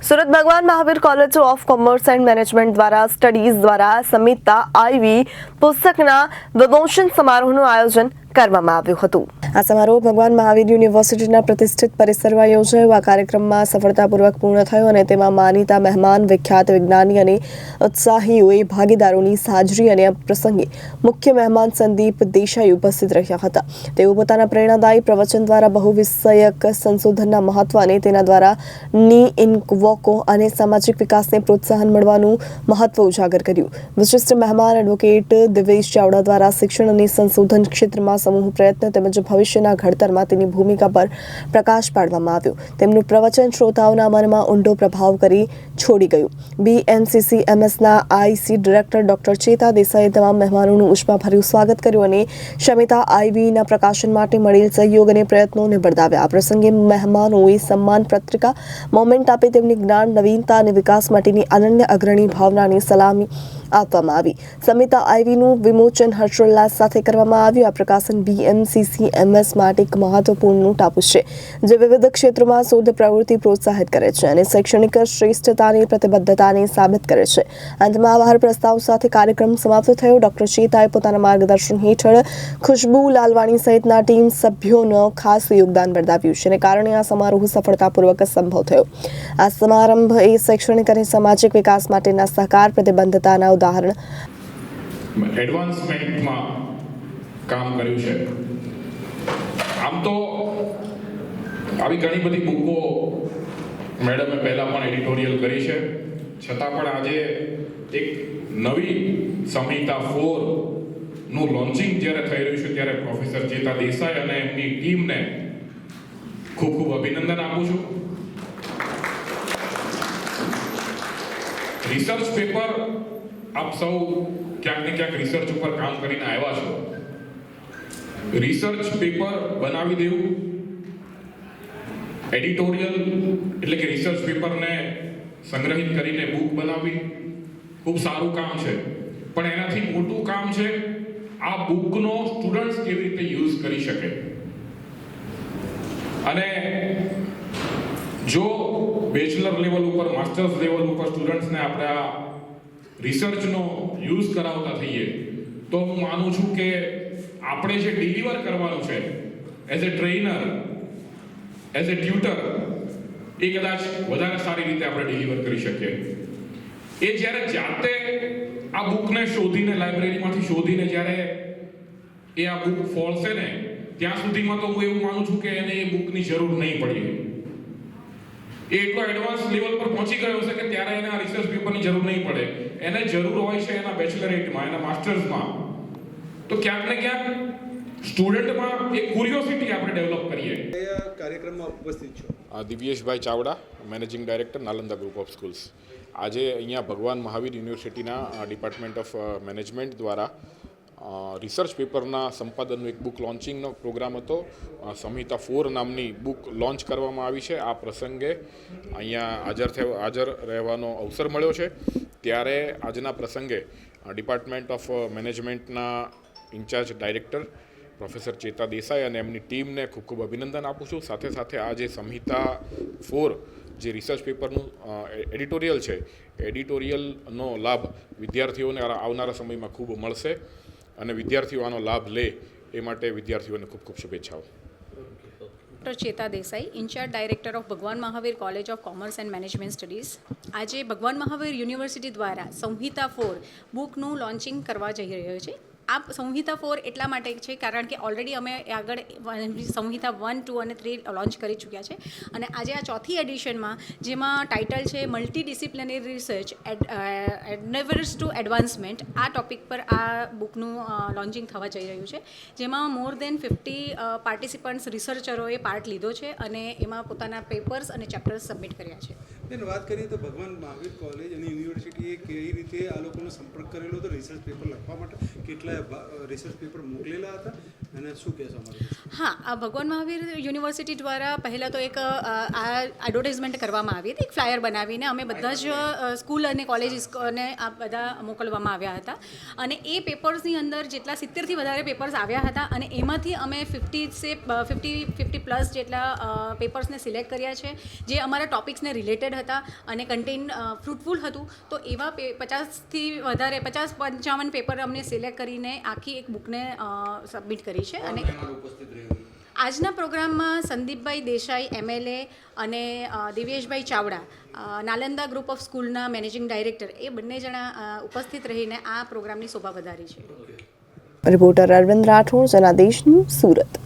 સુરત ભગવાન Mahavir college of commerce and management દ્વારા studies દ્વારા સમિતા આઈવી પુસ્તકના વિમોચન સમારોહનું આયોજન કરવામાં આવ્યું હતું। આ સમારોહ ભગવાન મહાવીર યુનિવર્સિટીના પ્રતિષ્ઠિત પરિસરમાં યોજાયો। આ કાર્યક્રમમાં સફળતાપૂર્વક પૂર્ણ થયો અને તેમાં માનીતા મહેમાન, વિખ્યાત વિજ્ઞાની અને ઉત્સાહીઓએ ભાગીદારોની હાજરી અને આ પ્રસંગે મુખ્ય મહેમાન સંદીપ દેસાઈ ઉપસ્થિત રહ્યા હતા। તેઓ પોતાના પ્રેરણાદાયી પ્રવચન દ્વારા બહુવિષયક સંશોધનના મહત્વ અને તેના દ્વારા ઇનવોકો અને સામાજિક વિકાસને પ્રોત્સાહન મળવાનું મહત્વ ઉજાગર કર્યું। વિશિષ્ટ મહેમાન એડવોકેટ દિવેશ ચાવડા દ્વારા શિક્ષણ અને સંશોધન ક્ષેત્રમાં સમૂહ પ્રયત્ન તેમજ ભવિષ્યના ઘડતરમાં તેની ભૂમિકા પર પ્રકાશ પાડવામાં આવ્યો। તેમનું પ્રવચન શ્રોતાઓના મનમાં ઊંડો પ્રભાવ કરી છોડી ગયું। BNCCMSના આઈસી ડિરેક્ટર ડોક્ટર ચેતા દેસાઈએ તમામ મહેમાનોનું ઉષ્માભર્યું સ્વાગત કર્યું અને સમિતા આઈવીના પ્રકાશન માટે મળેલ સહયોગ અને પ્રયત્નોને બિરદાવ્યા। આ પ્રસંગે મહેમાનોએ સન્માન પત્રિકા, મોમેન્ટ આપી તેમની જ્ઞાન, નવીનતા અને વિકાસ માટેની અનન્ય અગ્રણી ભાવનાની સલામી આપવામાં આવી। સમિતા આઈવીનું વિમોચન હર્ષોલ્લાસ સાથે કરવામાં આવ્યું। આ પ્રકાશન BNCCMS માટે એક મહત્વપૂર્ણ ટાપુ છે, જે વિવિધ ક્ષેત્રોમાં શોધ પ્રવૃત્તિ પ્રોત્સાહિત કરે છે અને શૈક્ષણિક શ્રેષ્ઠતાની પ્રતિબદ્ધતાને સાબિત કરે છે। અંતમાં આભાર પ્રસ્તાવ સાથે કાર્યક્રમ સમાપ્ત થયો। ડોક્ટર ચેતાએ પોતાના માર્ગદર્શન હેઠળ ખુશ્બુ લાલવાણી સહિતના ટીમ સભ્યોનો ખાસ યોગદાન બિરદાવ્યું છે અને કારણે આ સમારોહ સફળતાપૂર્વક સંભવ થયો। આ સમારંભ એ શૈક્ષણિક અને સામાજિક વિકાસ માટેના સહકાર પ્રતિબદ્ધતાના ઉદાહરણ એડવાન્સમેન્ટમાં કામ કર્યું છે। આમ તો આવી ઘણી બધી બુકો મેડમે પહેલા પણ એડિટોરિયલ કરી છે, છતાં પણ આજે એક નવી સંહિતા 4 નું લોન્ચિંગ જ્યારે થઈ રહ્યું છે ત્યારે પ્રોફેસર ચેતા દેસાઈ અને એમની ટીમને ખૂબ ખૂબ અભિનંદન આપું છું। રિસર્ચ પેપર આપ સૌ ક્યાંક ને ક્યાંક રિસર્ચ ઉપર કામ કરીને આવ્યા છો। રિસર્ચ પેપર બનાવી દેવું, એડિટોરિયલ એટલે કે રિસર્ચ પેપરને સંગ્રહિત કરીને બુક બનાવવી ખૂબ સારું કામ છે, પણ એનાથી મોટું કામ છે આ બુકનો સ્ટુડન્ટ્સ કેવી રીતે યુઝ કરી શકે। અને જો બેચલર લેવલ ઉપર, માસ્ટર્સ લેવલ ઉપર સ્ટુડન્ટ્સને આપણે આ રિસર્ચનો યુઝ કરાવતા થઈએ તો હું માનું છું કે આપણે જે ડિલિવર કરવાનું છે as a trainer, as a tutor, એ કદાચ વધારે સારી રીતે આપણે ડિલિવર કરી શકીએ। એ જ્યારે જાતે આ બુકને શોધીને, લાઇબ્રેરીમાંથી શોધીને જ્યારે એ આ બુક ફોડશે ને, ત્યાં સુધીમાં તો હું એવું માનું છું કે એને એ બુકની જરૂર નહીં પડી। એ એટલો એડવાન્સ લેવલ પર પહોંચી ગયો છે કે ત્યારે એને આ રિસર્ચ પેપરની જરૂર નહીં પડે। એને જરૂર હોય છે એના બેચલરેટમાં, એના માસ્ટર્સમાં। તો ક્યાંક ને ક્યાંક સ્ટુડન્ટમાં એક ક્યુરિયોસિટી આપણે ડેવલપ કરીએ। કાર્યક્રમમાં ઉપસ્થિત છો દિવ્યેશભાઈ Chavda, managing director, Nalanda group of schools. આજે અહીંયા ભગવાન મહાવીર યુનિવર્સિટીના ડિપાર્ટમેન્ટ ઓફ મેનેજમેન્ટ દ્વારા રિસર્ચ પેપરના સંપાદનનું એક બુક લોન્ચિંગનો પ્રોગ્રામ હતો। સંહિતા 4 નામની બુક લોન્ચ કરવામાં આવી છે। આ પ્રસંગે અહીંયા હાજર રહેવાનો અવસર મળ્યો છે। ત્યારે આજના પ્રસંગે ડિપાર્ટમેન્ટ ઓફ મેનેજમેન્ટના ઇન્ચાર્જ ડાયરેક્ટર પ્રોફેસર ચેતા દેસાઈ અને એમની ટીમને ખૂબ ખૂબ અભિનંદન આપું છું। સાથે સાથે આ જે સંહિતા 4 જે રિસર્ચ પેપરનું એડિટોરિયલ છે, એડિટોરિયલનો લાભ વિદ્યાર્થીઓને આવનારા સમયમાં ખૂબ મળશે અને વિદ્યાર્થીઓ આનો લાભ લે એ માટે વિદ્યાર્થીઓને ખૂબ ખૂબ શુભેચ્છાઓ। ડૉક્ટર ચેતા દેસાઈ, ઇન્ચાર્જ ડાયરેક્ટર ઓફ ભગવાન Mahavir college of commerce and management studies. આજે ભગવાન મહાવીર યુનિવર્સિટી દ્વારા સંહિતા 4 બુકનું લોન્ચિંગ કરવા જઈ રહ્યો છે। આ સંહિતા 4 એટલા માટે છે કારણ કે ઓલરેડી અમે આગળ સંહિતા 1, 2 અને 3 લોન્ચ કરી ચૂક્યા છે અને આજે આ ચોથી એડિશનમાં, જેમાં ટાઇટલ છે multidisciplinary research endeavours to advancement, આ ટોપિક પર આ બુકનું લોન્ચિંગ થવા જઈ રહ્યું છે, જેમાં મોર દેન 50 પાર્ટિસિપન્ટ્સ રિસર્ચરોએ પાર્ટ લીધો છે અને એમાં પોતાના પેપર્સ અને ચેપ્ટર્સ સબમિટ કર્યા છે। બેન, વાત કરીએ તો ભગવાન મહાવીર કોલેજ અને યુનિવર્સિટીએ કેવી રીતે આ લોકોનો સંપર્ક કરેલો હતો રિસર્ચ પેપર લખવા માટે? કેટલા રિસર્ચ પેપર મોકલેલા હતા અને શું કહેશો અમારું? હા, આ ભગવાન મહાવીર યુનિવર્સિટી દ્વારા પહેલાં તો એક આ એડવર્ટાઇઝમેન્ટ કરવામાં આવી હતી, એક ફ્લાયર બનાવીને અમે બધા જ સ્કૂલ અને કોલેજીસને આ બધા મોકલવામાં આવ્યા હતા. અને એ પેપર્સની અંદર જેટલા 70થી વધારે પેપર્સ આવ્યા હતા અને એમાંથી અમે 50 પ્લસ જેટલા પેપર્સને સિલેક્ટ કર્યા છે જે અમારા ટોપિક્સને રિલેટેડ હતા અને કન્ટેન ફ્રૂટફુલ હતું. તો એવા 50થી વધારે 50-55 પેપર અમને સિલેક્ટ કરીને આખી એક બુકને સબમિટ કરી છે. અને આજના પ્રોગ્રામમાં સંદીપભાઈ દેસાઈ MLA અને દિવ્યેશભાઈ ચાવડા નાલંદા ગ્રુપ ઓફ સ્કૂલના મેનેજિંગ ડાયરેક્ટર એ બંને જણા ઉપસ્થિત રહીને આ પ્રોગ્રામની શોભા વધારી છે. Reporter Arvind Rathod, Janadesh news, Surat.